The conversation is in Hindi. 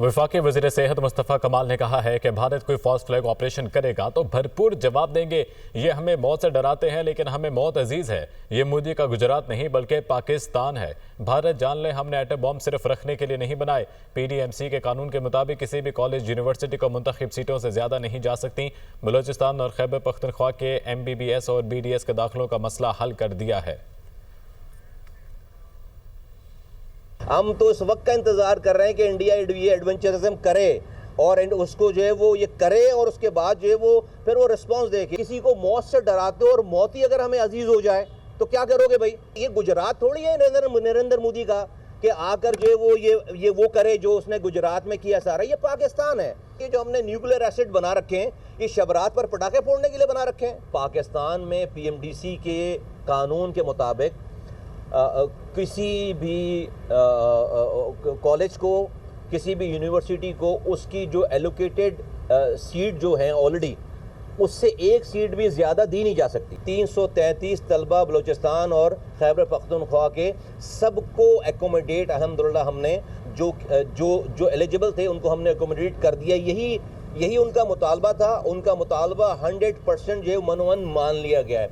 वफाकी वज़ीर सेहत मुस्तफ़ा कमाल ने कहा है कि भारत कोई फॉल्स फ्लैग ऑपरेशन करेगा तो भरपूर जवाब देंगे। ये हमें मौत से डराते हैं लेकिन हमें मौत अजीज़ है। ये मोदी का गुजरात नहीं बल्कि पाकिस्तान है। भारत जान ले हमने एटम बॉम्ब सिर्फ रखने के लिए नहीं बनाए। PDMC के कानून के मुताबिक किसी भी कॉलेज यूनिवर्सिटी को मुंतखब सीटों से ज़्यादा नहीं जा सकती। बलूचिस्तान और खैबर पख्तूनख्वा के MBBS और BDS के दाखिलों का मसला हल कर दिया है। हम तो इस वक्त का इंतजार कर रहे हैं कि इंडिया ये एडवेंचरिज्म करे और उसको जो है वो ये करे और उसके बाद जो है वो फिर वो रिस्पांस दे। किसी को मौत से डराते हो और मौत ही अगर हमें अजीज हो जाए तो क्या करोगे भाई? ये गुजरात थोड़ी है नरेंद्र मोदी का कि आकर जो है वो ये वो करे जो उसने गुजरात में किया सारा। ये पाकिस्तान है। ये जो हमने न्यूक्लियर एसिड बना रखे हैं ये शबरात पर पटाखे फोड़ने के लिए बना रखे हैं। पाकिस्तान में PMDC के कानून के मुताबिक किसी भी कॉलेज को, किसी भी यूनिवर्सिटी को उसकी जो एलोकेटेड सीट जो हैं ऑलरेडी उससे एक सीट भी ज़्यादा दी नहीं जा सकती। 333 तलबा बलूचिस्तान और खैबर पख्तूनख्वा के सबको एकोमोडेट अल्हम्दुलिल्लाह हमने जो एलिजिबल थे उनको हमने एकोमोडेट कर दिया। यही उनका मुतालबा था। उनका मुतालबा 100% जो है मनोवन मान लिया गया है।